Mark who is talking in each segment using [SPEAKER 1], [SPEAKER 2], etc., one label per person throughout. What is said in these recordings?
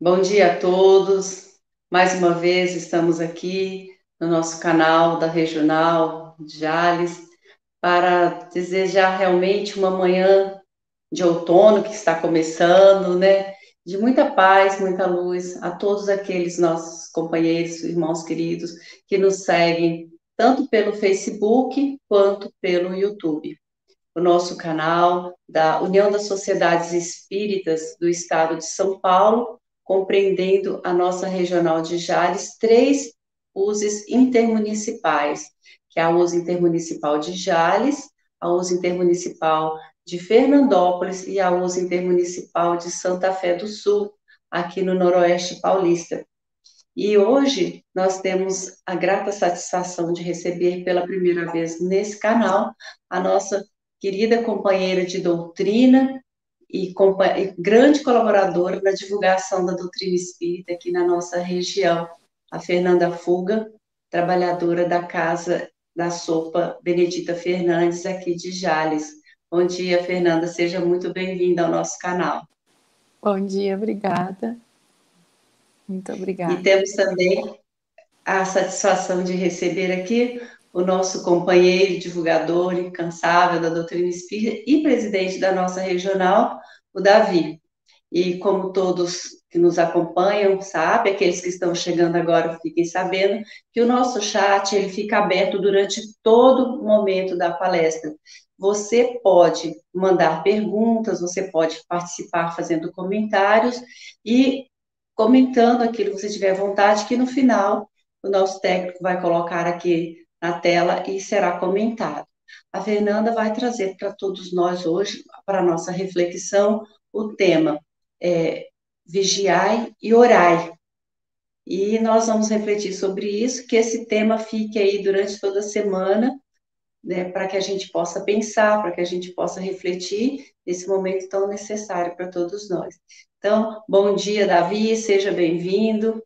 [SPEAKER 1] Bom dia a todos. Mais uma vez estamos aqui no nosso canal da Regional de Jales para desejar realmente uma manhã de outono que está começando, né? De muita paz, muita luz a todos aqueles nossos companheiros, irmãos queridos que nos seguem tanto pelo Facebook quanto pelo YouTube. O nosso canal da União das Sociedades Espíritas do Estado de São Paulo, compreendendo a nossa regional de Jales, três USES intermunicipais, que é a USE Intermunicipal de Jales, a USE Intermunicipal de Fernandópolis e a USE Intermunicipal de Santa Fé do Sul, aqui no Noroeste Paulista. E hoje nós temos a grata satisfação de receber pela primeira vez nesse canal a nossa querida companheira de doutrina e grande colaboradora na divulgação da doutrina espírita aqui na nossa região, a Fernanda Fuga, trabalhadora da Casa da Sopa Benedita Fernandes, aqui de Jales. Bom dia, Fernanda, seja muito bem-vinda ao nosso canal.
[SPEAKER 2] Bom dia, obrigada. Muito
[SPEAKER 1] E
[SPEAKER 2] obrigada.
[SPEAKER 1] temos também a satisfação de receber aqui o nosso companheiro, divulgador incansável da doutrina espírita e presidente da nossa regional, o Davi. E como todos que nos acompanham sabem, aqueles que estão chegando agora fiquem sabendo que o nosso chat ele fica aberto durante todo o momento da palestra. Você pode mandar perguntas, você pode participar fazendo comentários e comentando aquilo que você tiver vontade, que no final o nosso técnico vai colocar aqui na tela e será comentado. A Fernanda vai trazer para todos nós hoje, para a nossa reflexão, o tema vigiai e orai. E nós vamos refletir sobre isso, que esse tema fique aí durante toda a semana, né, para que a gente possa pensar, para que a gente possa refletir nesse momento tão necessário para todos nós. Então, bom dia, Davi, seja bem-vindo.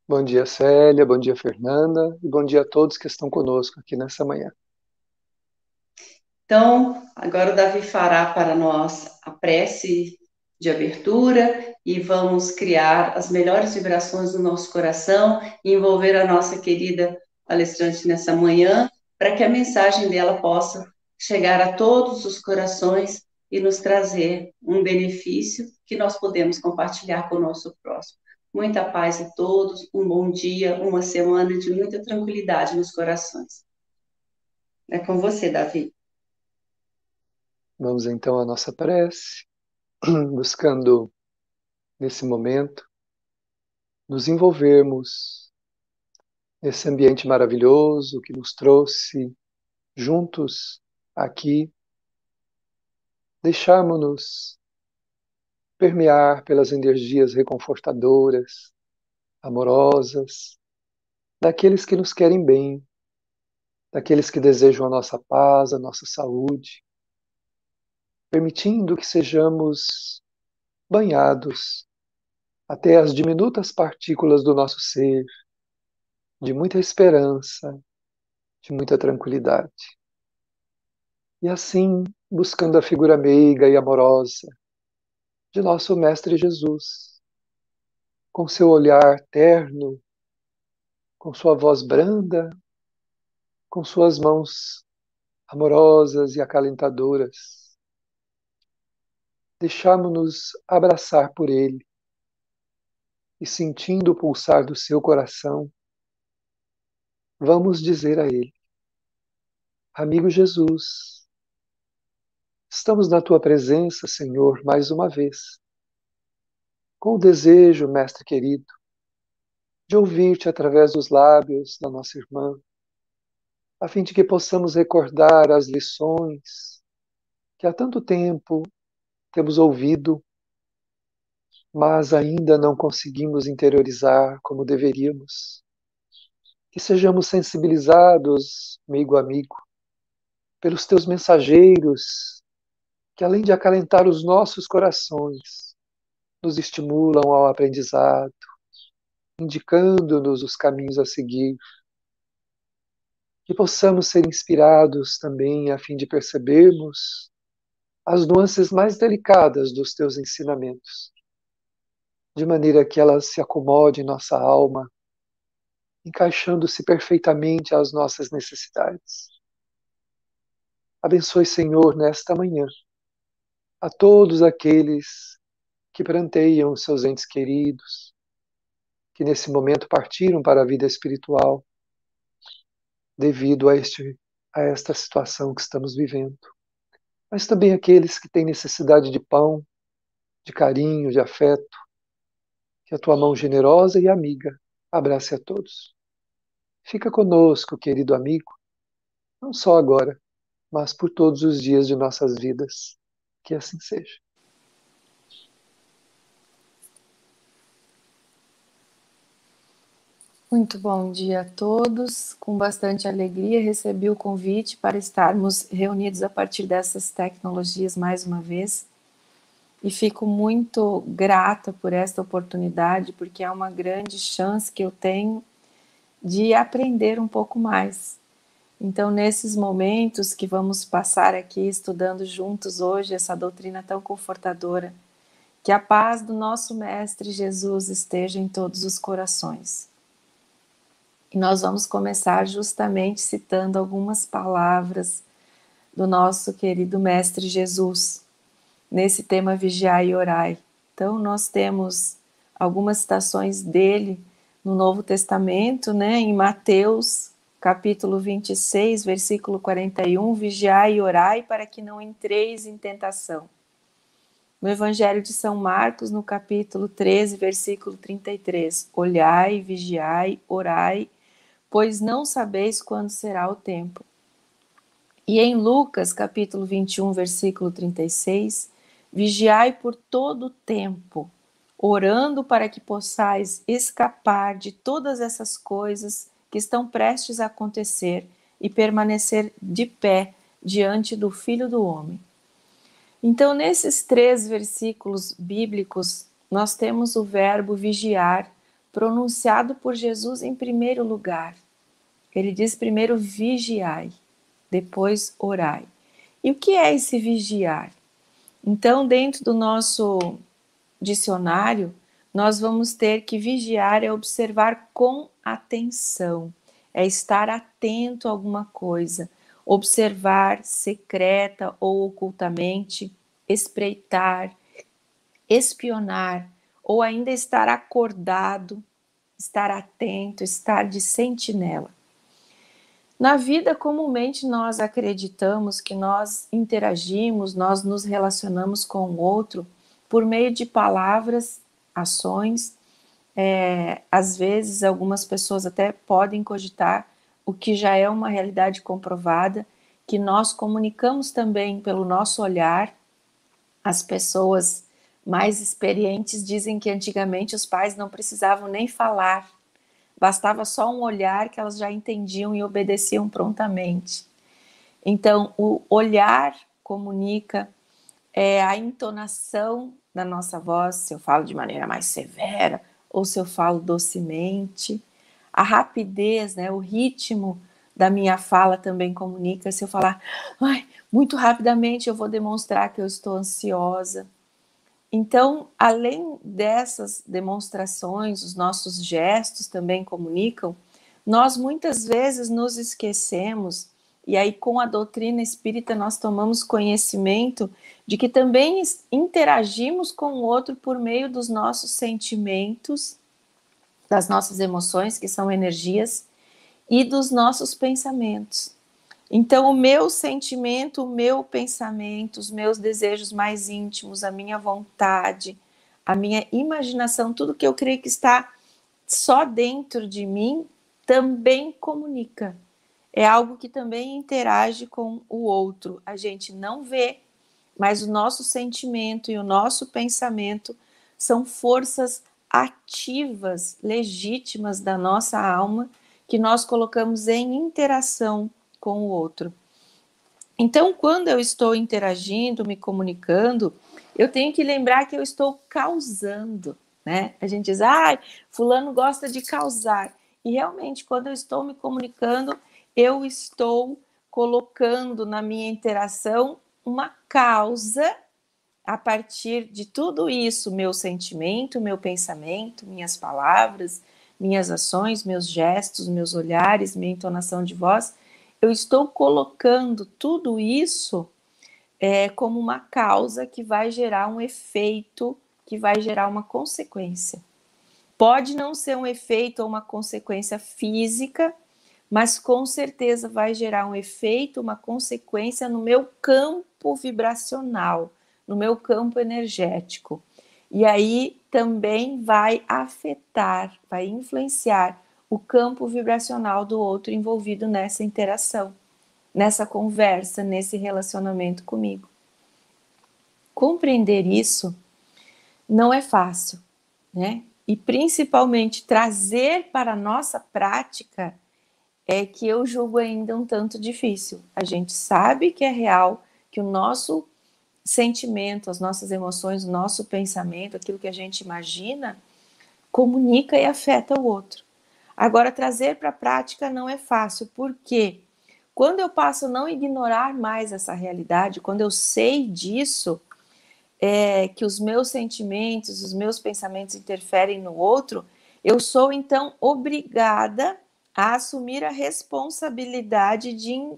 [SPEAKER 3] Bom dia, Célia, bom dia, Fernanda, e bom dia a todos que estão conosco aqui nessa manhã.
[SPEAKER 1] Então, agora o Davi fará para nós a prece de abertura e vamos criar as melhores vibrações do nosso coração e envolver a nossa querida palestrante nessa manhã, para que a mensagem dela possa chegar a todos os corações e nos trazer um benefício que nós podemos compartilhar com o nosso próximo. Muita paz a todos, um bom dia, uma semana de muita tranquilidade nos corações. É com você, Davi.
[SPEAKER 3] Vamos então à nossa prece, buscando nesse momento nos envolvermos nesse ambiente maravilhoso que nos trouxe juntos aqui, deixarmos-nos permear pelas energias reconfortadoras, amorosas, daqueles que nos querem bem, daqueles que desejam a nossa paz, a nossa saúde, permitindo que sejamos banhados até as diminutas partículas do nosso ser, de muita esperança, de muita tranquilidade. E assim, buscando a figura meiga e amorosa de nosso Mestre Jesus, com seu olhar terno, com sua voz branda, com suas mãos amorosas e acalentadoras, deixamos-nos abraçar por Ele e, sentindo o pulsar do seu coração, vamos dizer a Ele: Amigo Jesus, estamos na Tua presença, Senhor, mais uma vez, com o desejo, Mestre querido, de ouvir-te através dos lábios da nossa irmã, a fim de que possamos recordar as lições que há tanto tempo temos ouvido, mas ainda não conseguimos interiorizar como deveríamos. Que sejamos sensibilizados, amigo amigo, pelos teus mensageiros, que além de acalentar os nossos corações, nos estimulam ao aprendizado, indicando-nos os caminhos a seguir. Que possamos ser inspirados também a fim de percebermos as nuances mais delicadas dos teus ensinamentos, de maneira que ela se acomode em nossa alma, encaixando-se perfeitamente às nossas necessidades. Abençoe, Senhor, nesta manhã, a todos aqueles que pranteiam os seus entes queridos, que nesse momento partiram para a vida espiritual, devido a esta situação que estamos vivendo. Mas também aqueles que têm necessidade de pão, de carinho, de afeto, que a tua mão generosa e amiga abrace a todos. Fica conosco, querido amigo, não só agora, mas por todos os dias de nossas vidas. Que assim seja.
[SPEAKER 2] Muito bom dia a todos. Com bastante alegria recebi o convite para estarmos reunidos a partir dessas tecnologias mais uma vez. E fico muito grata por esta oportunidade, porque é uma grande chance que eu tenho de aprender um pouco mais. Então, nesses momentos que vamos passar aqui estudando juntos hoje essa doutrina tão confortadora, que a paz do nosso Mestre Jesus esteja em todos os corações. E nós vamos começar justamente citando algumas palavras do nosso querido Mestre Jesus, nesse tema Vigiai e Orai. Então, nós temos algumas citações dele no Novo Testamento, né, em Mateus, capítulo 26, versículo 41, Vigiai e orai para que não entreis em tentação. No Evangelho de São Marcos, no capítulo 13, versículo 33, olhai, vigiai, orai, pois não sabeis quando será o tempo. E em Lucas, capítulo 21, versículo 36, vigiai por todo o tempo, orando para que possais escapar de todas essas coisas que estão prestes a acontecer e permanecer de pé diante do Filho do Homem. Então, nesses 3 versículos bíblicos, nós temos o verbo vigiar, pronunciado por Jesus em primeiro lugar. Ele diz primeiro vigiai, depois orai. E o que é esse vigiar? Então, dentro do nosso dicionário, nós vamos ter que vigiar é observar com atenção, é estar atento a alguma coisa, observar secreta ou ocultamente, espreitar, espionar, ou ainda estar acordado, estar atento, estar de sentinela. Na vida, comumente nós acreditamos que nós interagimos, nós nos relacionamos com o outro por meio de palavras, ações. Às vezes, algumas pessoas até podem cogitar, o que já é uma realidade comprovada, que nós comunicamos também pelo nosso olhar. As pessoas mais experientes dizem que antigamente os pais não precisavam nem falar, bastava só um olhar que elas já entendiam e obedeciam prontamente. Então, o olhar comunica, a entonação da nossa voz, se eu falo de maneira mais severa ou se eu falo docemente. A rapidez, né, o ritmo da minha fala também comunica. Se eu falar muito rapidamente, eu vou demonstrar que eu estou ansiosa. Então, além dessas demonstrações, os nossos gestos também comunicam, nós muitas vezes nos esquecemos, e aí com a doutrina espírita nós tomamos conhecimento de que também interagimos com o outro por meio dos nossos sentimentos, das nossas emoções, que são energias, e dos nossos pensamentos. Então, o meu sentimento, o meu pensamento, os meus desejos mais íntimos, a minha vontade, a minha imaginação, tudo que eu creio que está só dentro de mim, também comunica. É algo que também interage com o outro. A gente não vê, mas o nosso sentimento e o nosso pensamento são forças ativas, legítimas da nossa alma, que nós colocamos em interação com o outro. Então, quando eu estou interagindo, me comunicando, eu tenho que lembrar que eu estou causando, né? A gente diz, fulano gosta de causar. E realmente, quando eu estou me comunicando, eu estou colocando na minha interação uma causa a partir de tudo isso, meu sentimento, meu pensamento, minhas palavras, minhas ações, meus gestos, meus olhares, minha entonação de voz, eu estou colocando tudo isso como uma causa que vai gerar um efeito, que vai gerar uma consequência. Pode não ser um efeito ou uma consequência física, mas com certeza vai gerar um efeito, uma consequência no meu campo vibracional, no meu campo energético. E aí também vai afetar, vai influenciar o campo vibracional do outro envolvido nessa interação, nessa conversa, nesse relacionamento comigo. Compreender isso não é fácil, né? E principalmente trazer para a nossa prática é que eu julgo ainda um tanto difícil. A gente sabe que é real, que o nosso sentimento, as nossas emoções, o nosso pensamento, aquilo que a gente imagina, comunica e afeta o outro. Agora, trazer para a prática não é fácil, porque quando eu passo a não ignorar mais essa realidade, quando eu sei disso, que os meus sentimentos, os meus pensamentos interferem no outro, eu sou então obrigada a assumir a responsabilidade de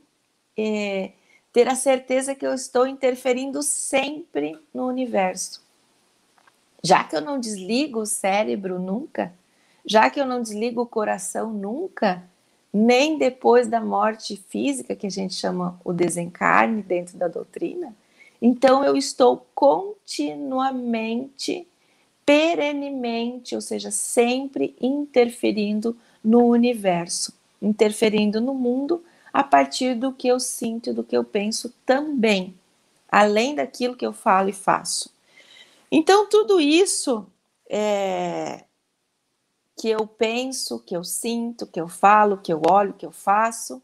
[SPEAKER 2] ter a certeza que eu estou interferindo sempre no universo. Já que eu não desligo o cérebro nunca, já que eu não desligo o coração nunca, nem depois da morte física, que a gente chama o desencarne dentro da doutrina, então eu estou continuamente, perenemente, ou seja, sempre interferindo no universo, interferindo no mundo a partir do que eu sinto e do que eu penso também, além daquilo que eu falo e faço. Então, tudo isso que eu penso, que eu sinto, que eu falo, que eu olho, que eu faço,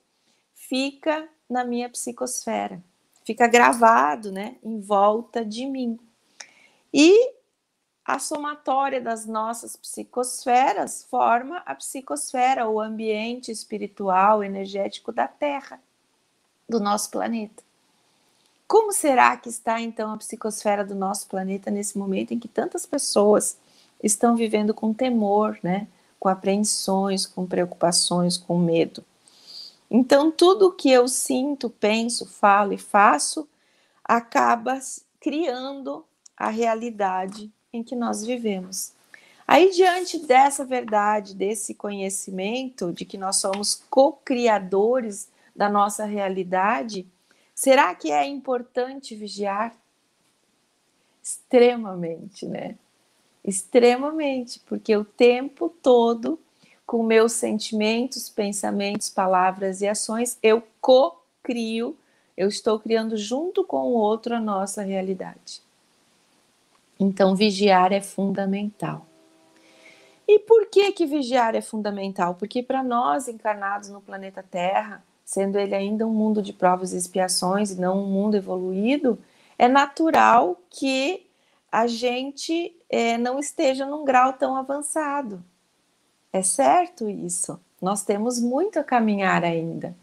[SPEAKER 2] fica na minha psicosfera, fica gravado, né, em volta de mim. E a somatória das nossas psicosferas forma a psicosfera, o ambiente espiritual, energético da Terra, do nosso planeta. Como será que está, então, a psicosfera do nosso planeta nesse momento em que tantas pessoas estão vivendo com temor, né? Com apreensões, com preocupações, com medo? Então, tudo o que eu sinto, penso, falo e faço acaba criando a realidade em que nós vivemos. Aí, diante dessa verdade, desse conhecimento de que nós somos co-criadores da nossa realidade, será que é importante vigiar? Extremamente, né? Extremamente, porque o tempo todo, com meus sentimentos, pensamentos, palavras e ações, eu co-crio, eu estou criando junto com o outro a nossa realidade. Então, vigiar é fundamental. E por que vigiar é fundamental? Porque para nós, encarnados no planeta Terra, sendo ele ainda um mundo de provas e expiações e não um mundo evoluído, é natural que a gente não esteja num grau tão avançado. É certo isso. Nós temos muito a caminhar ainda.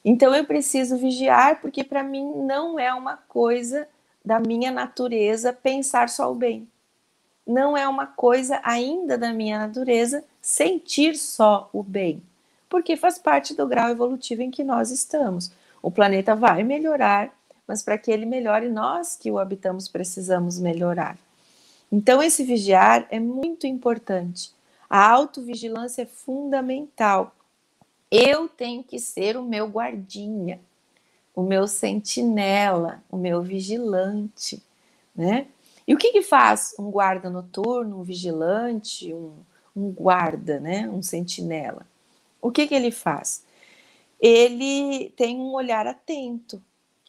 [SPEAKER 2] Então eu preciso vigiar, porque para mim não é uma coisa da minha natureza pensar só o bem. Não é uma coisa ainda da minha natureza sentir só o bem, porque faz parte do grau evolutivo em que nós estamos. O planeta vai melhorar, mas para que ele melhore, nós que o habitamos precisamos melhorar. Então esse vigiar é muito importante. A autovigilância é fundamental. Eu tenho que ser o meu guardinha, o meu sentinela, o meu vigilante, né? E o que faz um guarda noturno, um vigilante, um guarda, né? Um sentinela? O que ele faz? Ele tem um olhar atento,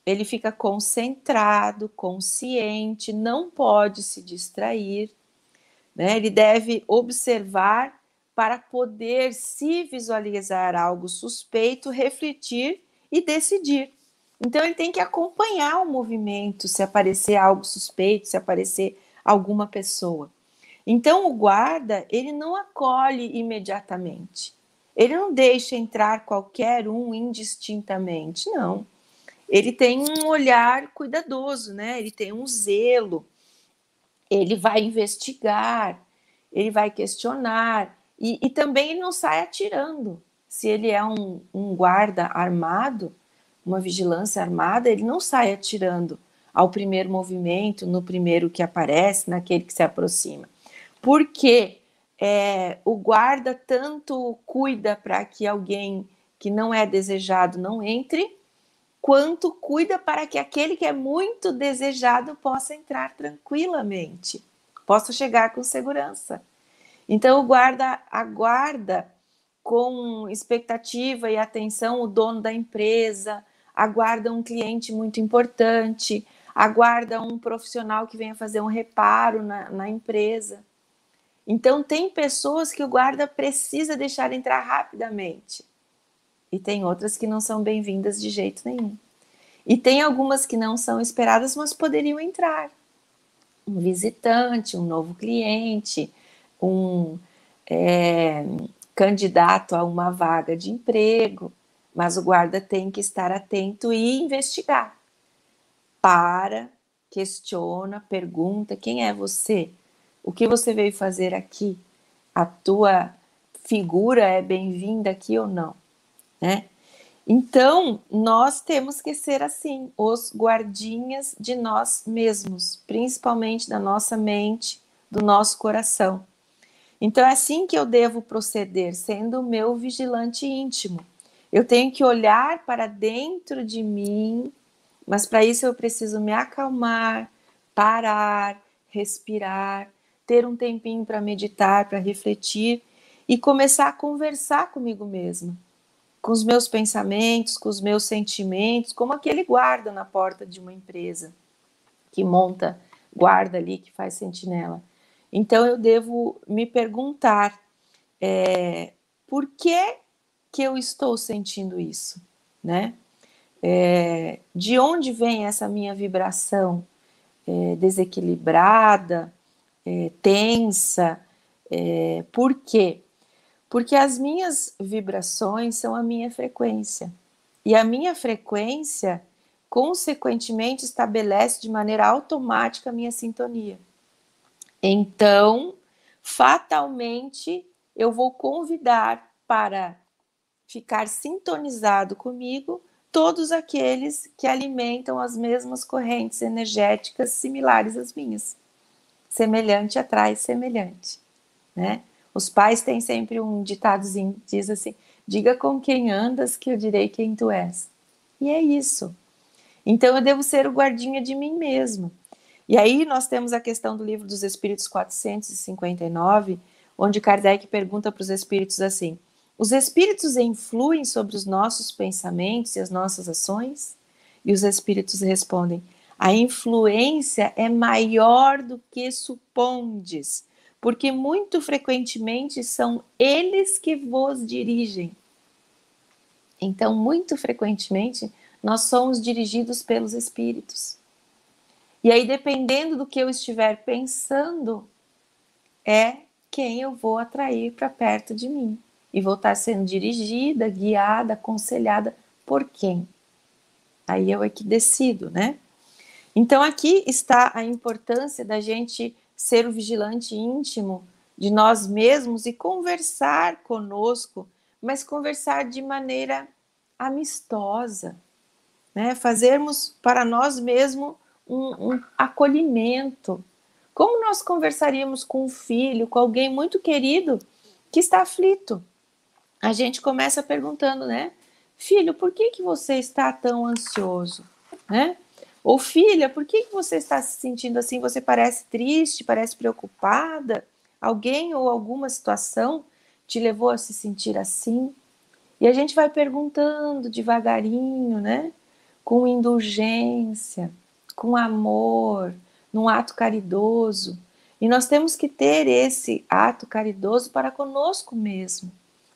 [SPEAKER 2] ele fica concentrado, consciente, não pode se distrair, né? Ele deve observar para poder, se visualizar algo suspeito, refletir e decidir. Então, ele tem que acompanhar o movimento, se aparecer algo suspeito, se aparecer alguma pessoa. Então, o guarda, ele não acolhe imediatamente. Ele não deixa entrar qualquer um indistintamente, não. Ele tem um olhar cuidadoso, né? Ele tem um zelo. ele vai investigar, ele vai questionar, e também ele não sai atirando. Se ele é um guarda armado, uma vigilância armada, ele não sai atirando ao primeiro movimento, no primeiro que aparece, naquele que se aproxima. Porque o guarda tanto cuida para que alguém que não é desejado não entre, quanto cuida para que aquele que é muito desejado possa entrar tranquilamente, possa chegar com segurança. Então o guarda aguarda com expectativa e atenção o dono da empresa, aguarda um cliente muito importante, aguarda um profissional que venha fazer um reparo na empresa. Então tem pessoas que o guarda precisa deixar entrar rapidamente, e tem outras que não são bem-vindas de jeito nenhum. E tem algumas que não são esperadas, mas poderiam entrar. Um visitante, um novo cliente, um candidato a uma vaga de emprego, mas o guarda tem que estar atento e investigar. Para, questiona, pergunta: quem é você? O que você veio fazer aqui? A tua figura é bem-vinda aqui ou não? Né? Então, nós temos que ser assim, os guardinhas de nós mesmos, principalmente da nossa mente, do nosso coração. Então, é assim que eu devo proceder, sendo o meu vigilante íntimo. Eu tenho que olhar para dentro de mim, mas para isso eu preciso me acalmar, parar, respirar, ter um tempinho para meditar, para refletir e começar a conversar comigo mesma, com os meus pensamentos, com os meus sentimentos, como aquele guarda na porta de uma empresa, que monta guarda ali, que faz sentinela. Então eu devo me perguntar, por que eu estou sentindo isso, né? De onde vem essa minha vibração desequilibrada, tensa? Por quê? Porque as minhas vibrações são a minha frequência. E a minha frequência, consequentemente, estabelece de maneira automática a minha sintonia. Então, fatalmente, eu vou convidar para ficar sintonizado comigo todos aqueles que alimentam as mesmas correntes energéticas similares às minhas. Semelhante atrai semelhante, né? Os pais têm sempre um ditadozinho que diz assim: diga com quem andas que eu direi quem tu és. E é isso. Então eu devo ser o guardinha de mim mesmo. E aí nós temos a questão do Livro dos Espíritos 459, onde Kardec pergunta para os espíritos assim: os espíritos influem sobre os nossos pensamentos e as nossas ações? E os espíritos respondem: a influência é maior do que supondes, porque muito frequentemente são eles que vos dirigem. Então, muito frequentemente, nós somos dirigidos pelos espíritos. E aí, dependendo do que eu estiver pensando, é quem eu vou atrair para perto de mim. E vou estar sendo dirigida, guiada, aconselhada por quem? Aí eu é que decido, né? Então, aqui está a importância da gente ser o vigilante íntimo de nós mesmos e conversar conosco, mas conversar de maneira amistosa, né? Fazermos para nós mesmos um acolhimento. Como nós conversaríamos com um filho, com alguém muito querido que está aflito? A gente começa perguntando, né? Filho, por que você está tão ansioso? Né? Ou filha, por que você está se sentindo assim? Você parece triste, parece preocupada? Alguém ou alguma situação te levou a se sentir assim? E a gente vai perguntando devagarinho, né? Com indulgência, com amor, num ato caridoso. E nós temos que ter esse ato caridoso para conosco mesmo.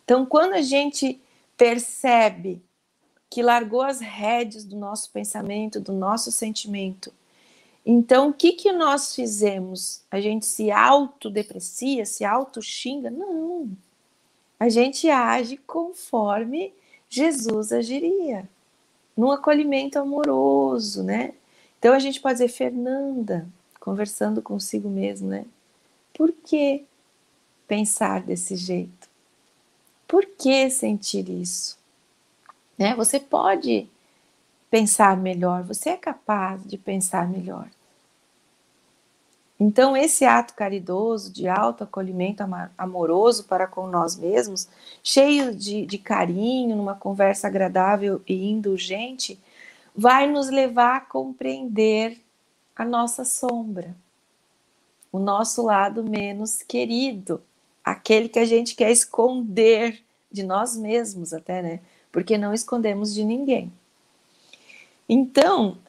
[SPEAKER 2] Então, quando a gente percebe que largou as rédeas do nosso pensamento, do nosso sentimento, então o que nós fizemos? A gente se autodeprecia, se autoxinga? Não. A gente age conforme Jesus agiria, num acolhimento amoroso, né? Então a gente pode dizer: Fernanda, conversando consigo mesmo, né? Por que pensar desse jeito? Por que sentir isso? Né? Você pode pensar melhor, você é capaz de pensar melhor. Então, esse ato caridoso, de autoacolhimento amoroso para com nós mesmos, cheio de carinho, numa conversa agradável e indulgente, vai nos levar a compreender a nossa sombra, o nosso lado menos querido, aquele que a gente quer esconder de nós mesmos até, né? Porque não escondemos de ninguém. Então,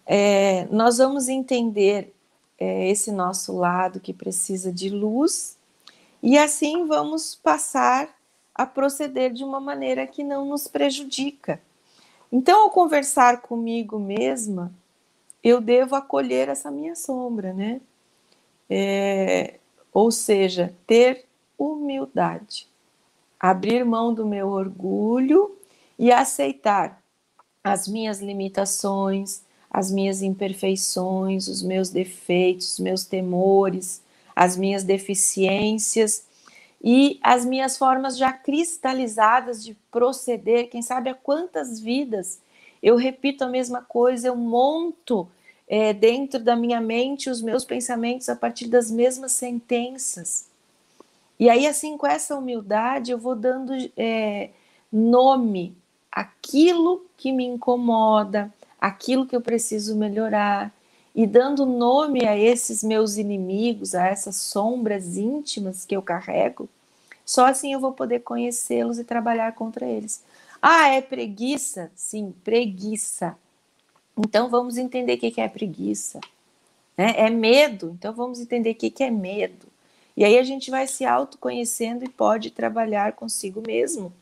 [SPEAKER 2] nós vamos entender esse nosso lado que precisa de luz e assim vamos passar a proceder de uma maneira que não nos prejudica. Então, ao conversar comigo mesma, eu devo acolher essa minha sombra, né? Ou seja, ter humildade, abrir mão do meu orgulho e aceitar as minhas limitações, as minhas imperfeições, os meus defeitos, os meus temores, as minhas deficiências e as minhas formas já cristalizadas de proceder. Quem sabe há quantas vidas eu repito a mesma coisa, eu monto dentro da minha mente os meus pensamentos a partir das mesmas sentenças. E aí, assim, com essa humildade, eu vou dando nome àquilo que me incomoda, aquilo que eu preciso melhorar, e dando nome a esses meus inimigos, a essas sombras íntimas que eu carrego, só assim eu vou poder conhecê-los e trabalhar contra eles. Ah, é preguiça? Sim, preguiça. Então vamos entender o que é preguiça. É medo? Então vamos entender o que é medo. E aí a gente vai se autoconhecendo e pode trabalhar consigo mesmo.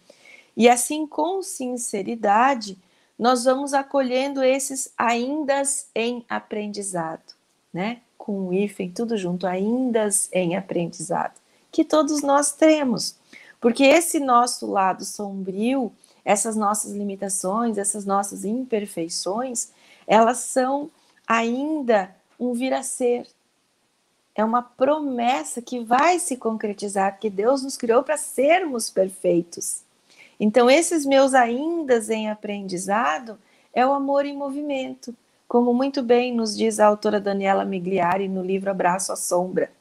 [SPEAKER 2] E assim, com sinceridade, nós vamos acolhendo esses aindas em aprendizado, né? Com o hífen, tudo junto, aindas em aprendizado, que todos nós temos. Porque esse nosso lado sombrio, essas nossas limitações, essas nossas imperfeições, elas são ainda um vir a ser. É uma promessa que vai se concretizar, porque Deus nos criou para sermos perfeitos. Então, esses meus aindas em aprendizado é o amor em movimento, como muito bem nos diz a autora Daniela Migliari no livro Abraço à Sombra.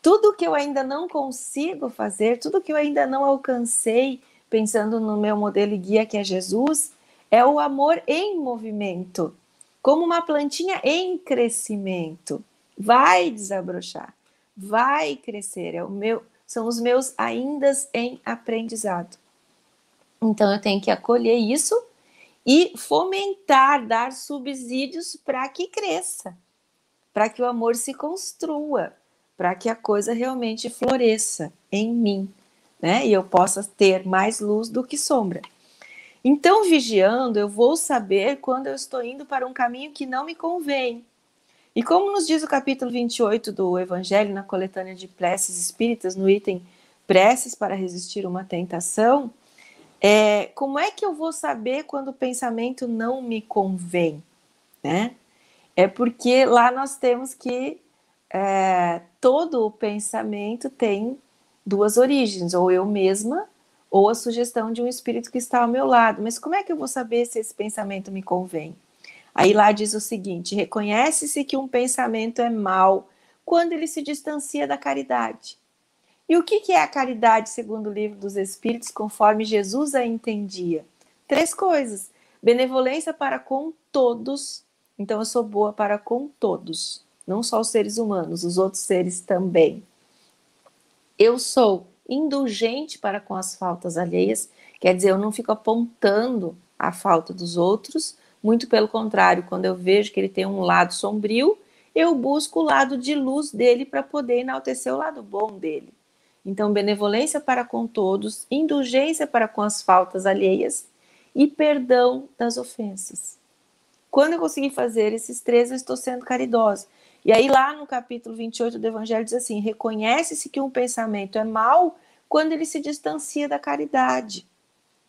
[SPEAKER 2] Tudo que eu ainda não consigo fazer, tudo que eu ainda não alcancei, pensando no meu modelo e guia que é Jesus, é o amor em movimento, como uma plantinha em crescimento. Vai desabrochar, vai crescer, são os meus aindas em aprendizado. Então eu tenho que acolher isso e fomentar, dar subsídios para que cresça, para que o amor se construa, para que a coisa realmente floresça em mim, né? E eu possa ter mais luz do que sombra. Então, vigiando, eu vou saber quando eu estou indo para um caminho que não me convém. E como nos diz o capítulo 28 do Evangelho, na coletânea de preces espíritas, no item Preces para resistir uma tentação, como é que eu vou saber quando o pensamento não me convém, né? É porque lá nós temos que todo o pensamento tem duas origens, ou eu mesma, ou a sugestão de um espírito que está ao meu lado. Mas como é que eu vou saber se esse pensamento me convém? Aí lá diz o seguinte: reconhece-se que um pensamento é mau quando ele se distancia da caridade. E o que é a caridade segundo o Livro dos Espíritos, conforme Jesus a entendia? 3 coisas: benevolência para com todos. Então eu sou boa para com todos, não só os seres humanos, os outros seres também. Eu sou indulgente para com as faltas alheias, quer dizer, eu não fico apontando a falta dos outros, muito pelo contrário, quando eu vejo que ele tem um lado sombrio, eu busco o lado de luz dele para poder enaltecer o lado bom dele. Então, benevolência para com todos, indulgência para com as faltas alheias e perdão das ofensas. Quando eu conseguir fazer esses 3, eu estou sendo caridosa. E aí lá no capítulo 28 do Evangelho diz assim: reconhece-se que um pensamento é mau quando ele se distancia da caridade,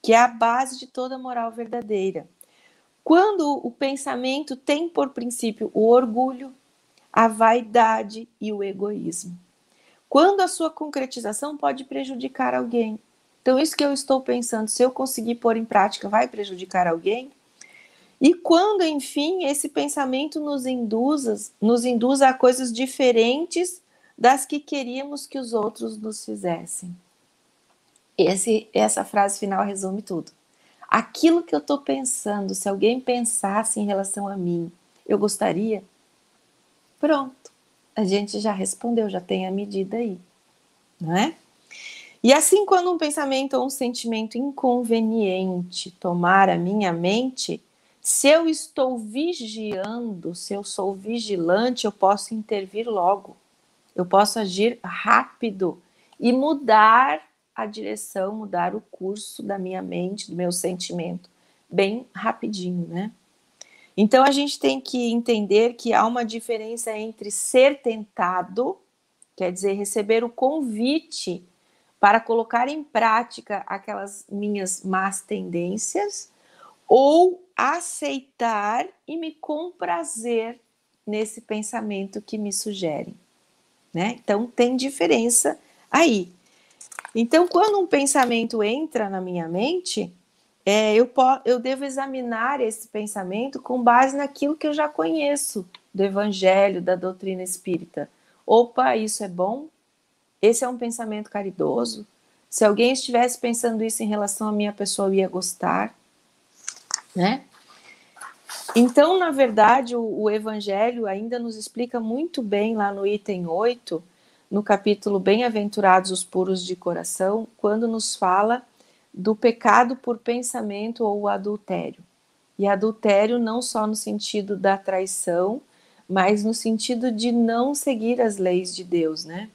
[SPEAKER 2] que é a base de toda moral verdadeira. Quando o pensamento tem por princípio o orgulho, a vaidade e o egoísmo. Quando a sua concretização pode prejudicar alguém. Então, isso que eu estou pensando, se eu conseguir pôr em prática, vai prejudicar alguém? E quando, enfim, esse pensamento nos induz a coisas diferentes das que queríamos que os outros nos fizessem. Essa frase final resume tudo. Aquilo que eu estou pensando, se alguém pensasse em relação a mim, eu gostaria? Pronto, a gente já respondeu, já tem a medida aí, não é? E assim, quando um pensamento ou um sentimento inconveniente tomar a minha mente, se eu estou vigiando, se eu sou vigilante, eu posso intervir logo. Eu posso agir rápido e mudar a direção, mudar o curso da minha mente, do meu sentimento, bem rapidinho, né? Então, a gente tem que entender que há uma diferença entre ser tentado, quer dizer, receber o convite para colocar em prática aquelas minhas más tendências, ou aceitar e me comprazer nesse pensamento que me sugerem, né? Então, tem diferença aí. Então, quando um pensamento entra na minha mente, eu devo examinar esse pensamento com base naquilo que eu já conheço do Evangelho, da doutrina espírita. Opa, isso é bom? Esse é um pensamento caridoso? Se alguém estivesse pensando isso em relação à minha pessoa, eu ia gostar, né? Então, na verdade, o Evangelho ainda nos explica muito bem lá no item 8, no capítulo Bem-aventurados os puros de coração, quando nos fala do pecado por pensamento ou o adultério. E adultério não só no sentido da traição, mas no sentido de não seguir as leis de Deus, né?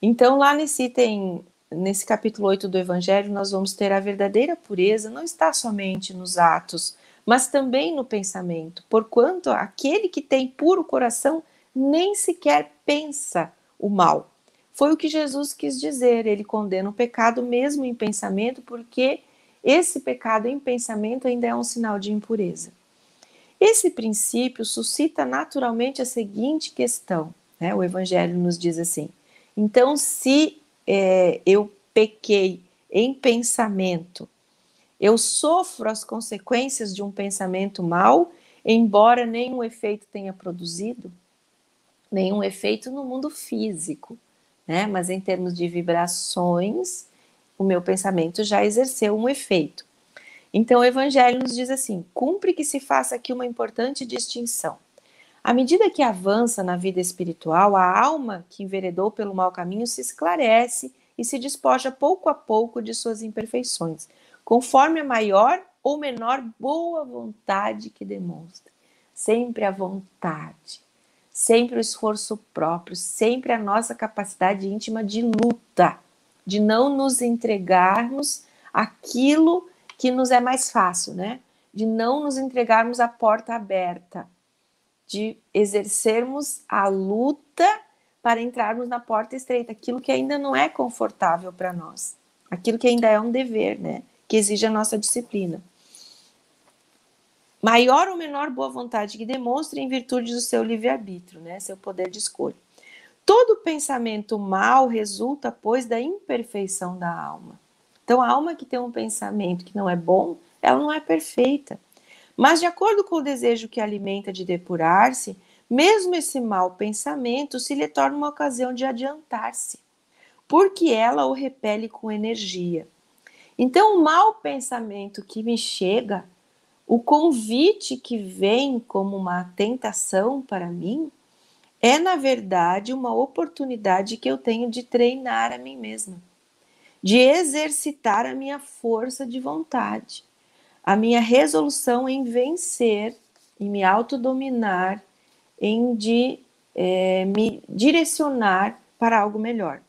[SPEAKER 2] Então, lá nesse capítulo 8 do Evangelho, nós vamos ter a verdadeira pureza, não está somente nos atos, mas também no pensamento, porquanto aquele que tem puro coração nem sequer pensa o mal. Foi o que Jesus quis dizer, ele condena o pecado mesmo em pensamento, porque esse pecado em pensamento ainda é um sinal de impureza. Esse princípio suscita naturalmente a seguinte questão, né? O Evangelho nos diz assim: então, se eu pequei em pensamento, eu sofro as consequências de um pensamento mau, embora nenhum efeito tenha produzido, nenhum efeito no mundo físico, né? Mas em termos de vibrações, o meu pensamento já exerceu um efeito. Então, o Evangelho nos diz assim: cumpre que se faça aqui uma importante distinção. À medida que avança na vida espiritual, a alma que enveredou pelo mau caminho se esclarece e se despoja pouco a pouco de suas imperfeições, conforme a maior ou menor boa vontade que demonstra. Sempre a vontade, sempre o esforço próprio, sempre a nossa capacidade íntima de luta, de não nos entregarmos àquilo que nos é mais fácil, né? De não nos entregarmos à porta aberta, de exercermos a luta para entrarmos na porta estreita, aquilo que ainda não é confortável para nós, aquilo que ainda é um dever, né? Que exige a nossa disciplina. Maior ou menor boa vontade que demonstre em virtude do seu livre-arbítrio, né? Seu poder de escolha. Todo pensamento mau resulta, pois, da imperfeição da alma. Então, a alma que tem um pensamento que não é bom, ela não é perfeita. Mas, de acordo com o desejo que alimenta de depurar-se, mesmo esse mau pensamento se lhe torna uma ocasião de adiantar-se, porque ela o repele com energia. Então, o mau pensamento que me chega, o convite que vem como uma tentação para mim, é, na verdade, uma oportunidade que eu tenho de treinar a mim mesma, de exercitar a minha força de vontade, a minha resolução em vencer, em me autodominar, em me direcionar para algo melhor.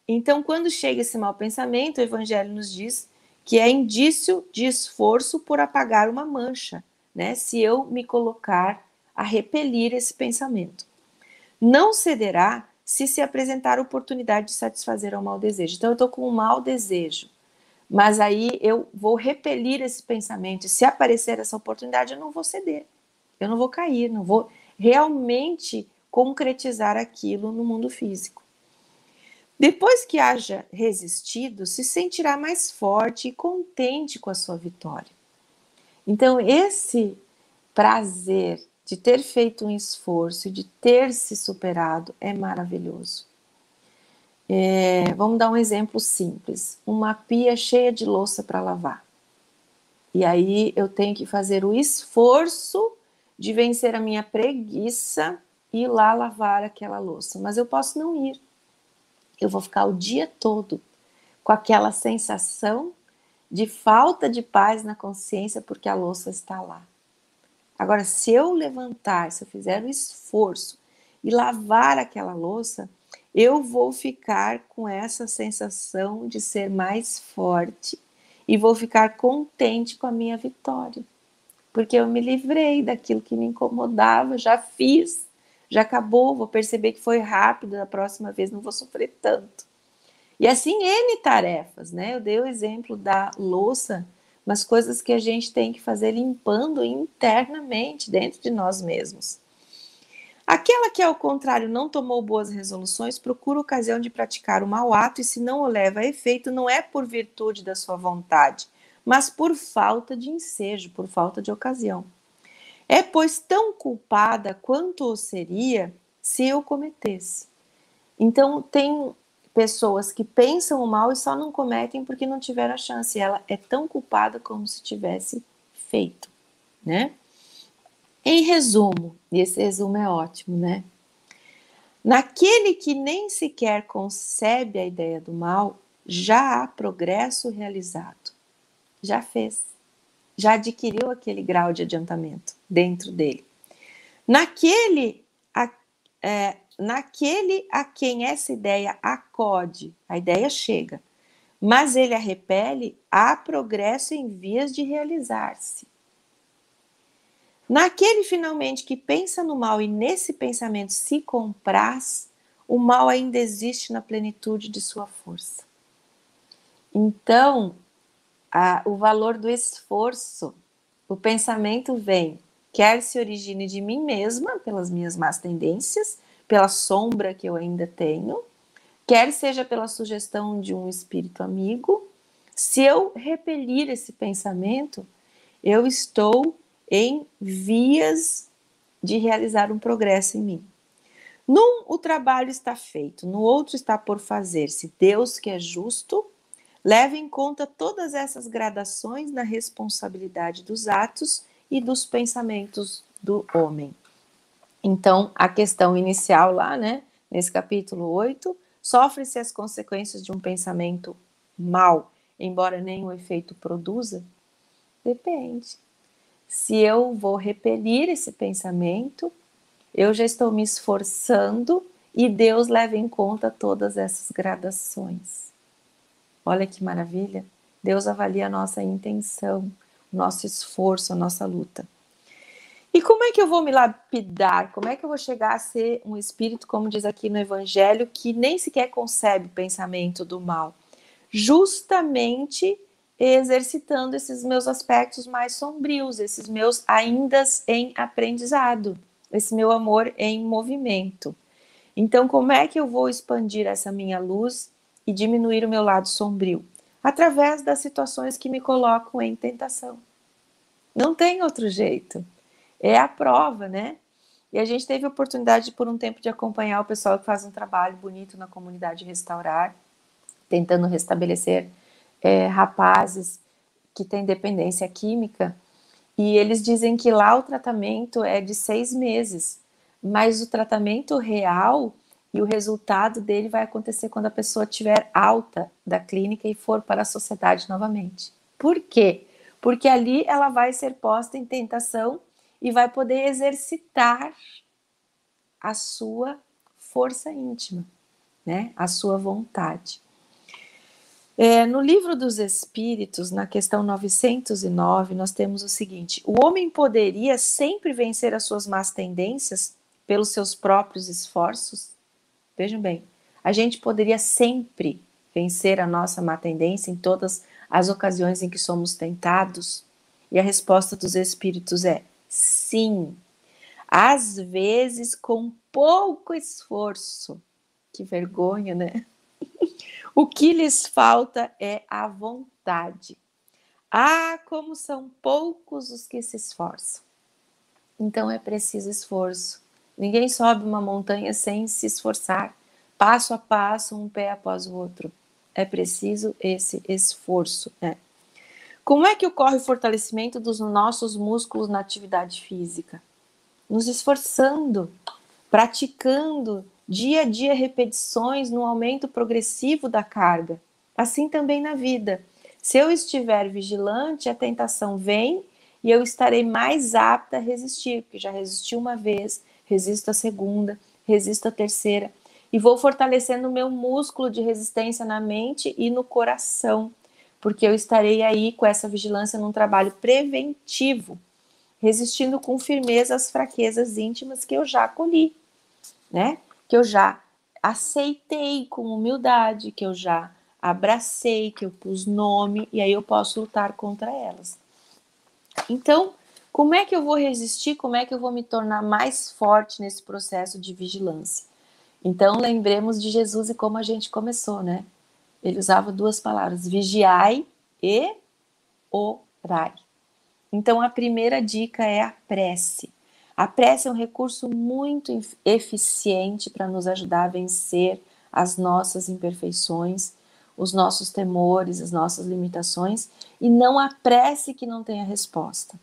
[SPEAKER 2] Então, quando chega esse mau pensamento, o Evangelho nos diz que é indício de esforço por apagar uma mancha, né? Se eu me colocar a repelir esse pensamento. Não cederá se apresentar a oportunidade de satisfazer ao mau desejo. Então, eu estou com um mau desejo, mas aí eu vou repelir esse pensamento. E se aparecer essa oportunidade, eu não vou ceder. Eu não vou cair, não vou realmente concretizar aquilo no mundo físico. Depois que haja resistido, se sentirá mais forte e contente com a sua vitória. Então, esse prazer de ter feito um esforço, de ter se superado, é maravilhoso. Vamos dar um exemplo simples. Uma pia cheia de louça para lavar. E aí eu tenho que fazer o esforço de vencer a minha preguiça e ir lá lavar aquela louça. Mas eu posso não ir. Eu vou ficar o dia todo com aquela sensação de falta de paz na consciência porque a louça está lá. Agora, se eu levantar, se eu fizer o esforço e lavar aquela louça, eu vou ficar com essa sensação de ser mais forte e vou ficar contente com a minha vitória, porque eu me livrei daquilo que me incomodava, já fiz, já acabou, vou perceber que foi rápido, da próxima vez não vou sofrer tanto. E assim, N tarefas, né? Eu dei o exemplo da louça, mas coisas que a gente tem que fazer limpando internamente, dentro de nós mesmos. Aquela que, ao contrário, não tomou boas resoluções, procura ocasião de praticar o mau ato e, se não o leva a efeito, não é por virtude da sua vontade, mas por falta de ensejo, por falta de ocasião. É, pois, tão culpada quanto o seria se eu cometesse. Então, tem pessoas que pensam o mal e só não cometem porque não tiveram a chance. Ela é tão culpada como se tivesse feito, né? Em resumo, e esse resumo é ótimo, né? Naquele que nem sequer concebe a ideia do mal, já há progresso realizado. Já fez. Já adquiriu aquele grau de adiantamento dentro dele. Naquele a quem essa ideia acode, a ideia chega, mas ele a repele, há progresso em vias de realizar-se. Naquele, finalmente, que pensa no mal e nesse pensamento se compraz, o mal ainda existe na plenitude de sua força. Então, o valor do esforço, o pensamento vem, quer se origine de mim mesma, pelas minhas más tendências, pela sombra que eu ainda tenho, quer seja pela sugestão de um espírito amigo. Se eu repelir esse pensamento, eu estou em vias de realizar um progresso em mim. Num, o trabalho está feito, no outro está por fazer-se. Deus, que é justo, leva em conta todas essas gradações na responsabilidade dos atos e dos pensamentos do homem. Então, a questão inicial lá, né, nesse capítulo 8, sofre-se as consequências de um pensamento mau, embora nenhum efeito produza? Depende. Se eu vou repelir esse pensamento, eu já estou me esforçando e Deus leva em conta todas essas gradações. Olha que maravilha! Deus avalia a nossa intenção, o nosso esforço, a nossa luta. E como é que eu vou me lapidar? Como é que eu vou chegar a ser um espírito, como diz aqui no Evangelho, que nem sequer concebe o pensamento do mal? Justamente exercitando esses meus aspectos mais sombrios, esses meus ainda em aprendizado, esse meu amor em movimento. Então, como é que eu vou expandir essa minha luz e diminuir o meu lado sombrio? Através das situações que me colocam em tentação. Não tem outro jeito. É a prova, né? E a gente teve a oportunidade, por um tempo, de acompanhar o pessoal que faz um trabalho bonito na comunidade Restaurar, tentando restabelecer rapazes que têm dependência química, e eles dizem que lá o tratamento é de 6 meses, mas o tratamento real e o resultado dele vai acontecer quando a pessoa estiver alta da clínica e for para a sociedade novamente. Por quê? Porque ali ela vai ser posta em tentação e vai poder exercitar a sua força íntima, né? A sua vontade. No Livro dos Espíritos, na questão 909, nós temos o seguinte: o homem poderia sempre vencer as suas más tendências pelos seus próprios esforços? Vejam bem, a gente poderia sempre vencer a nossa má tendência em todas as ocasiões em que somos tentados? E a resposta dos Espíritos é sim. às vezes com pouco esforço. Que vergonha, né? O que lhes falta é a vontade. Ah, como são poucos os que se esforçam. Então é preciso esforço. Ninguém sobe uma montanha sem se esforçar, passo a passo, um pé após o outro. É preciso esse esforço, né? Como é que ocorre o fortalecimento dos nossos músculos na atividade física? Nos esforçando, praticando dia a dia repetições no aumento progressivo da carga. Assim também na vida. Se eu estiver vigilante, a tentação vem e eu estarei mais apta a resistir, porque já resisti uma vez, resisto a segunda, resisto a terceira, e vou fortalecendo o meu músculo de resistência na mente e no coração, porque eu estarei aí com essa vigilância num trabalho preventivo, resistindo com firmeza às fraquezas íntimas que eu já acolhi, né? Que eu já aceitei com humildade, que eu já abracei, que eu pus nome, e aí eu posso lutar contra elas. Então, como é que eu vou resistir? Como é que eu vou me tornar mais forte nesse processo de vigilância? Então, lembremos de Jesus e como a gente começou, né? Ele usava duas palavras, vigiai e orai. Então, a primeira dica é a prece. A prece é um recurso muito eficiente para nos ajudar a vencer as nossas imperfeições, os nossos temores, as nossas limitações, e não a prece que não tem a resposta.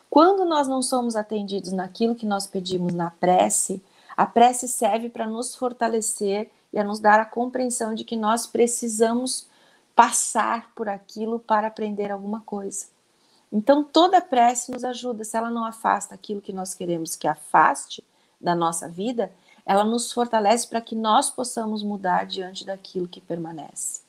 [SPEAKER 2] Quando nós não somos atendidos naquilo que nós pedimos na prece, a prece serve para nos fortalecer e a nos dar a compreensão de que nós precisamos passar por aquilo para aprender alguma coisa. Então, toda prece nos ajuda. Se ela não afasta aquilo que nós queremos que afaste da nossa vida, ela nos fortalece para que nós possamos mudar diante daquilo que permanece.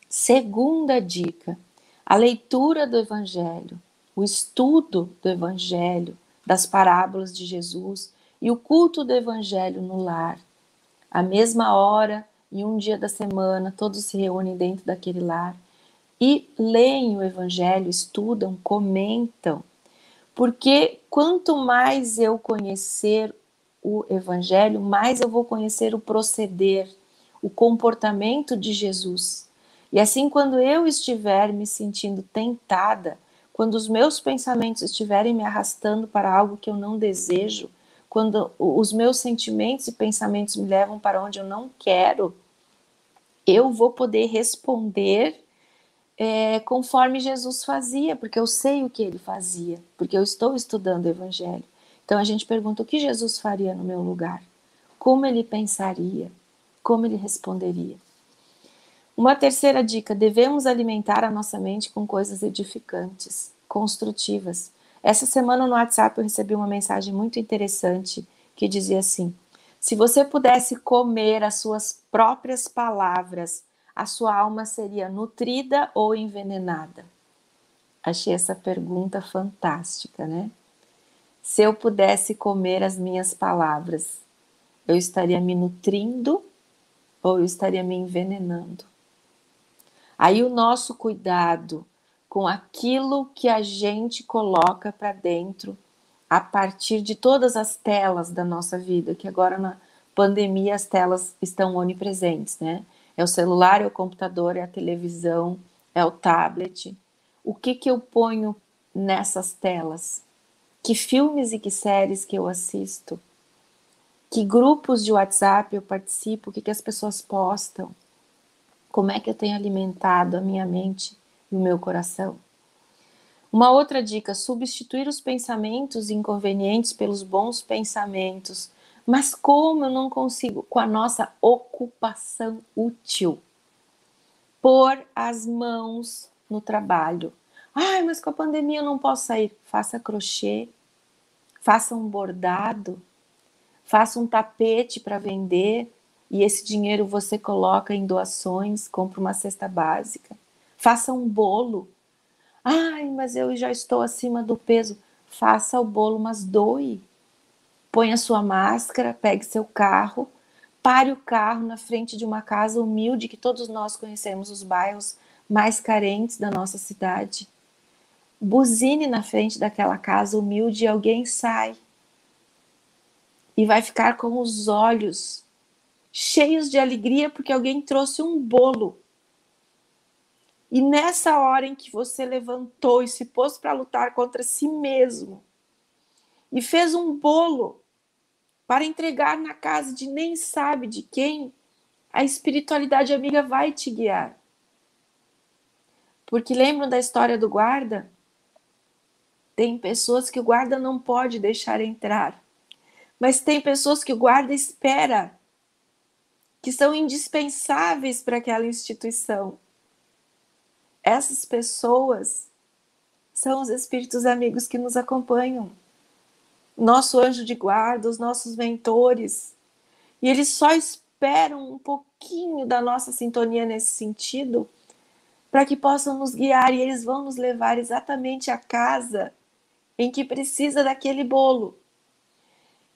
[SPEAKER 2] Segunda dica, a leitura do Evangelho, o estudo do Evangelho, das parábolas de Jesus e o culto do Evangelho no lar. À mesma hora, em um dia da semana, todos se reúnem dentro daquele lar e leem o Evangelho, estudam, comentam, porque quanto mais eu conhecer o Evangelho, mais eu vou conhecer o proceder, o comportamento de Jesus. E assim, quando eu estiver me sentindo tentada, quando os meus pensamentos estiverem me arrastando para algo que eu não desejo, quando os meus sentimentos e pensamentos me levam para onde eu não quero, eu vou poder responder conforme Jesus fazia, porque eu sei o que ele fazia, porque eu estou estudando o Evangelho. Então a gente pergunta o que Jesus faria no meu lugar, como ele pensaria, como ele responderia. Uma terceira dica, devemos alimentar a nossa mente com coisas edificantes, construtivas. Essa semana no WhatsApp eu recebi uma mensagem muito interessante que dizia assim: se você pudesse comer as suas próprias palavras, a sua alma seria nutrida ou envenenada? Achei essa pergunta fantástica, né? Se eu pudesse comer as minhas palavras, eu estaria me nutrindo ou eu estaria me envenenando? Aí o nosso cuidado com aquilo que a gente coloca para dentro a partir de todas as telas da nossa vida, que agora na pandemia as telas estão onipresentes, né? É o celular, é o computador, é a televisão, é o tablet. O que eu ponho nessas telas? Que filmes e que séries que eu assisto? Que grupos de WhatsApp eu participo? O que as pessoas postam? Como é que eu tenho alimentado a minha mente e o meu coração? Uma outra dica, substituir os pensamentos inconvenientes pelos bons pensamentos. Mas como eu não consigo? Com a nossa ocupação útil. Pôr as mãos no trabalho. Ai, mas com a pandemia eu não posso sair. Faça crochê, faça um bordado, faça um tapete para vender e esse dinheiro você coloca em doações, compra uma cesta básica. Faça um bolo. Ai, mas eu já estou acima do peso. Faça o bolo, mas doe. Põe a sua máscara, pegue seu carro, pare o carro na frente de uma casa humilde que todos nós conhecemos, os bairros mais carentes da nossa cidade. Buzine na frente daquela casa humilde e alguém sai. e vai ficar com os olhos cheios de alegria porque alguém trouxe um bolo. E nessa hora em que você levantou e se pôs para lutar contra si mesmo e fez um bolo para entregar na casa de nem sabe de quem, a espiritualidade amiga vai te guiar. Porque lembram da história do guarda? Tem pessoas que o guarda não pode deixar entrar, mas tem pessoas que o guarda espera, que são indispensáveis para aquela instituição. Essas pessoas são os espíritos amigos que nos acompanham, nosso anjo de guarda, os nossos mentores, e eles só esperam um pouquinho da nossa sintonia nesse sentido para que possam nos guiar, e eles vão nos levar exatamente à casa em que precisa daquele bolo.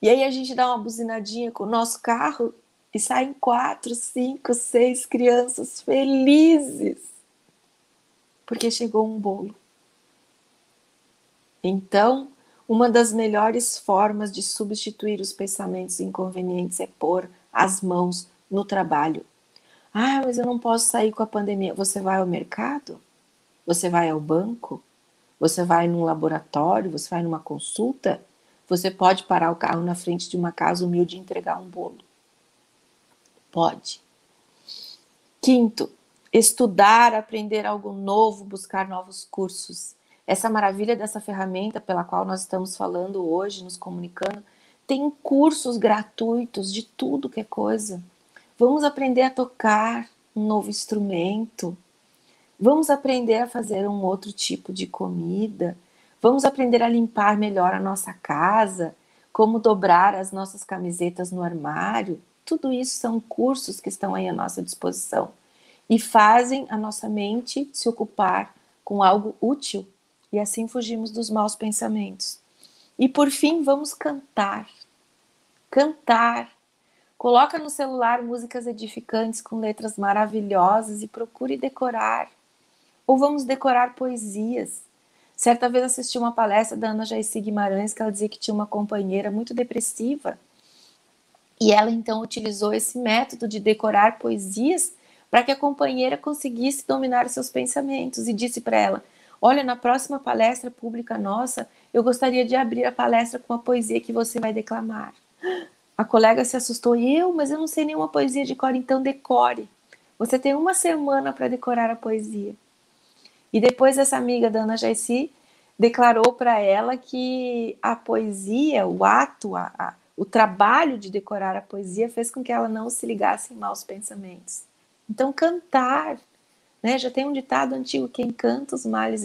[SPEAKER 2] E aí a gente dá uma buzinadinha com o nosso carro e saem 4, 5, 6 crianças felizes porque chegou um bolo. Então, uma das melhores formas de substituir os pensamentos inconvenientes é pôr as mãos no trabalho. Ah, mas eu não posso sair com a pandemia. Você vai ao mercado? Você vai ao banco? Você vai num laboratório? Você vai numa consulta? Você pode parar o carro na frente de uma casa humilde e entregar um bolo. Pode. Quinto, estudar, aprender algo novo, buscar novos cursos. Essa maravilha dessa ferramenta pela qual nós estamos falando hoje, nos comunicando, tem cursos gratuitos de tudo que é coisa. Vamos aprender a tocar um novo instrumento. Vamos aprender a fazer um outro tipo de comida. Vamos aprender a limpar melhor a nossa casa, como dobrar as nossas camisetas no armário. Tudo isso são cursos que estão aí à nossa disposição e fazem a nossa mente se ocupar com algo útil, e assim fugimos dos maus pensamentos. E por fim, vamos cantar. Cantar. Coloca no celular músicas edificantes com letras maravilhosas e procure decorar. Ou vamos decorar poesias. Certa vez assisti uma palestra da Ana Jaissi Guimarães, que ela dizia que tinha uma companheira muito depressiva. E ela então utilizou esse método de decorar poesias para que a companheira conseguisse dominar os seus pensamentos, e disse para ela: olha, na próxima palestra pública nossa, eu gostaria de abrir a palestra com a poesia que você vai declamar. A colega se assustou. Mas eu não sei nenhuma poesia de cor. Então decore. Você tem uma semana para decorar a poesia. E depois essa amiga da Ana Jaissi declarou para ela que a poesia, o ato, o trabalho de decorar a poesia fez com que ela não se ligasse em maus pensamentos. Então cantar, né? Já tem um ditado antigo: quem canta os males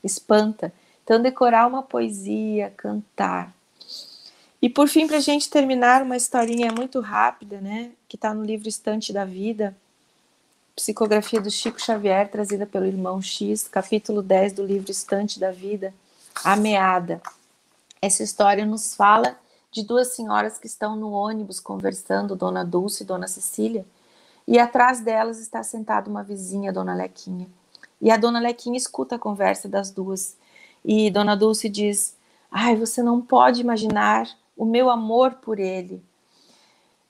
[SPEAKER 2] espanta. Então decorar uma poesia, cantar. E por fim, para a gente terminar, uma historinha muito rápida, né? Que está no livro Estante da Vida, psicografia do Chico Xavier, trazida pelo irmão X, capítulo 10 do livro Estante da Vida, A Meada. Essa história nos fala de duas senhoras que estão no ônibus conversando, Dona Dulce e Dona Cecília, e atrás delas está sentada uma vizinha, Dona Lequinha. E a Dona Lequinha escuta a conversa das duas, e Dona Dulce diz: ai, você não pode imaginar o meu amor por ele.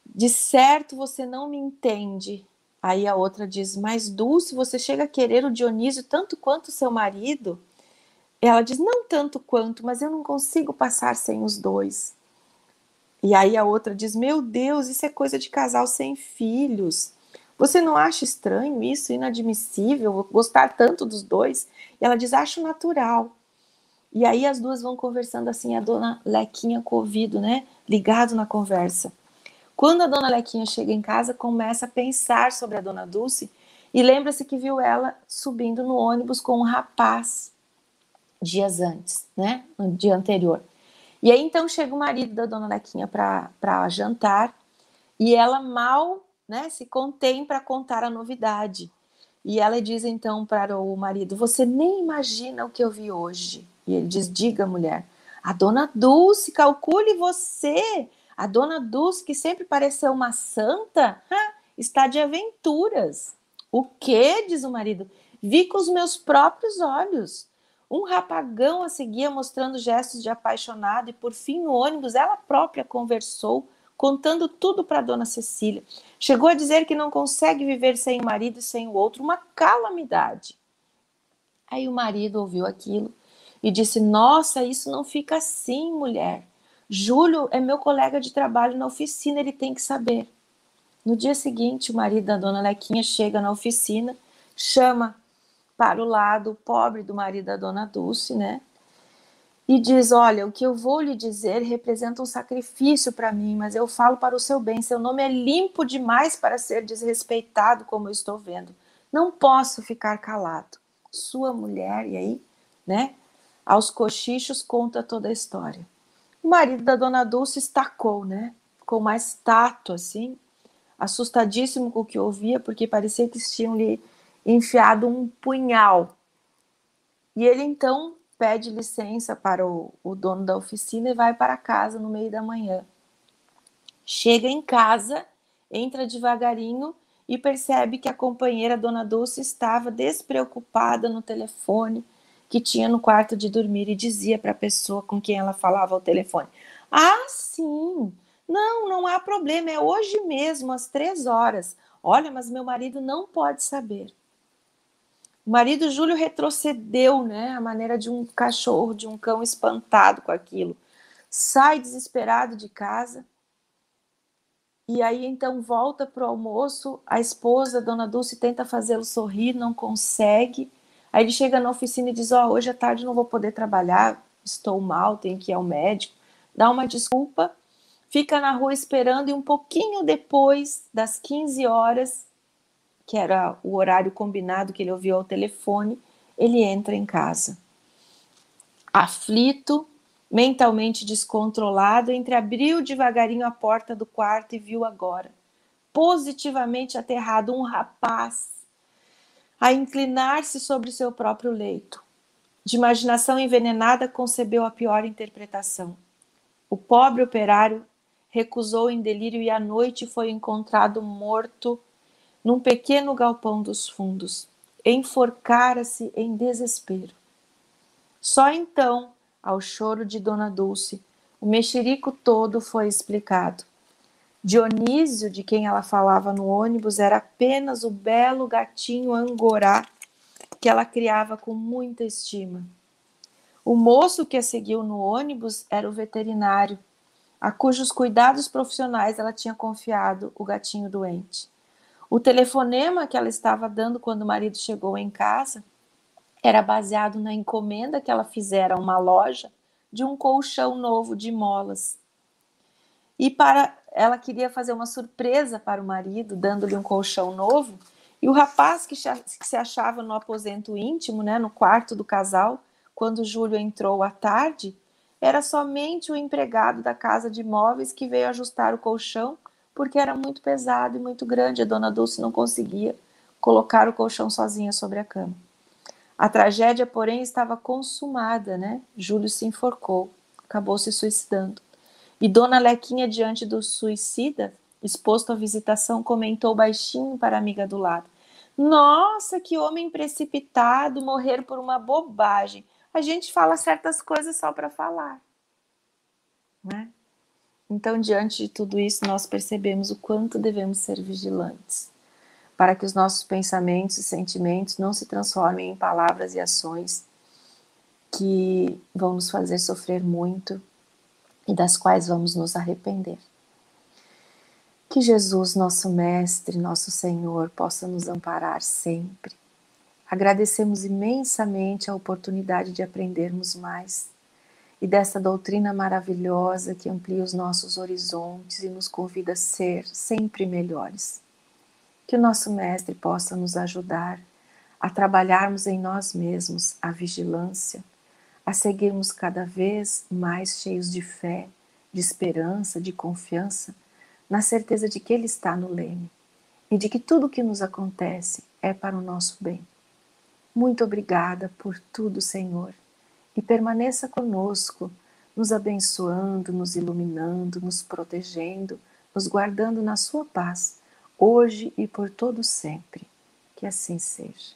[SPEAKER 2] De certo você não me entende. Aí a outra diz: mas Dulce, você chega a querer o Dionísio tanto quanto seu marido? Ela diz: não tanto quanto, mas eu não consigo passar sem os dois. E aí a outra diz: meu Deus, isso é coisa de casal sem filhos. Você não acha estranho isso, inadmissível, gostar tanto dos dois? E ela diz: acho natural. E aí as duas vão conversando assim, a Dona Lequinha com o ouvido, né, ligado na conversa. Quando a Dona Lequinha chega em casa, começa a pensar sobre a Dona Dulce e lembra-se que viu ela subindo no ônibus com um rapaz dias antes, né, no dia anterior. E aí então chega o marido da Dona Lequinha para jantar, e ela mal, né, se contém para contar a novidade. E ela diz então para o marido: você nem imagina o que eu vi hoje. E ele diz: diga, mulher. A Dona Dulce, calcule você. A Dona Dulce, que sempre pareceu uma santa, está de aventuras. O quê? Diz o marido. Vi com os meus próprios olhos. Um rapagão a seguia mostrando gestos de apaixonado e por fim no ônibus ela própria conversou, contando tudo para Dona Cecília. Chegou a dizer que não consegue viver sem o marido e sem o outro, uma calamidade. Aí o marido ouviu aquilo e disse: nossa, isso não fica assim, mulher. Júlio é meu colega de trabalho na oficina, ele tem que saber. No dia seguinte, o marido da dona Lequinha chega na oficina, chama para o lado o pobre do marido da dona Dulce, né? E diz: olha, o que eu vou lhe dizer representa um sacrifício para mim, mas eu falo para o seu bem. Seu nome é limpo demais para ser desrespeitado, como eu estou vendo. Não posso ficar calado. Sua mulher, e aí, né? Aos cochichos conta toda a história. O marido da dona Dulce estacou, né? Ficou mais tato, assim, assustadíssimo com o que ouvia, porque parecia que tinham lhe enfiado um punhal. E ele então pede licença para o dono da oficina e vai para casa no meio da manhã. Chega em casa, entra devagarinho e percebe que a companheira Dona Dulce estava despreocupada no telefone que tinha no quarto de dormir e dizia para a pessoa com quem ela falava ao telefone: ah, sim, não há problema, é hoje mesmo, às 3 horas. Olha, mas meu marido não pode saber. O marido Júlio retrocedeu, né, à maneira de um cachorro, de um cão espantado com aquilo. Sai desesperado de casa. E aí então volta para o almoço, a esposa, Dona Dulce, tenta fazê-lo sorrir, não consegue. Aí ele chega na oficina e diz: ó, hoje à tarde não vou poder trabalhar, estou mal, tenho que ir ao médico. Dá uma desculpa, fica na rua esperando e um pouquinho depois das 15 horas, que era o horário combinado que ele ouviu ao telefone, ele entra em casa. Aflito, mentalmente descontrolado, entreabriu devagarinho a porta do quarto e viu agora, positivamente aterrado, um rapaz a inclinar-se sobre seu próprio leito. De imaginação envenenada, concebeu a pior interpretação. O pobre operário recusou em delírio e à noite foi encontrado morto num pequeno galpão dos fundos. Enforcara-se em desespero. Só então, ao choro de Dona Dulce, o mexerico todo foi explicado. Dionísio, de quem ela falava no ônibus, era apenas o belo gatinho angorá que ela criava com muita estima. O moço que a seguiu no ônibus era o veterinário, a cujos cuidados profissionais ela tinha confiado o gatinho doente. O telefonema que ela estava dando quando o marido chegou em casa era baseado na encomenda que ela fizera a uma loja de um colchão novo de molas. E ela queria fazer uma surpresa para o marido, dando-lhe um colchão novo, e o rapaz que se achava no aposento íntimo, né, no quarto do casal, quando Júlio entrou à tarde, era somente o empregado da casa de móveis que veio ajustar o colchão, porque era muito pesado e muito grande, a dona Dulce não conseguia colocar o colchão sozinha sobre a cama. A tragédia, porém, estava consumada, né? Júlio se enforcou, acabou se suicidando. E Dona Lequinha, diante do suicida, exposto à visitação, comentou baixinho para a amiga do lado: nossa, que homem precipitado, morrer por uma bobagem. A gente fala certas coisas só para falar, né? Então, diante de tudo isso, nós percebemos o quanto devemos ser vigilantes, para que os nossos pensamentos e sentimentos não se transformem em palavras e ações que vão nos fazer sofrer muito e das quais vamos nos arrepender. Que Jesus, nosso Mestre, nosso Senhor, possa nos amparar sempre. Agradecemos imensamente a oportunidade de aprendermos mais e dessa doutrina maravilhosa que amplia os nossos horizontes e nos convida a ser sempre melhores. Que o nosso Mestre possa nos ajudar a trabalharmos em nós mesmos a vigilância, a seguirmos cada vez mais cheios de fé, de esperança, de confiança, na certeza de que Ele está no leme e de que tudo o que nos acontece é para o nosso bem. Muito obrigada por tudo, Senhor, e permaneça conosco, nos abençoando, nos iluminando, nos protegendo, nos guardando na sua paz, hoje e por todo sempre. Que assim seja.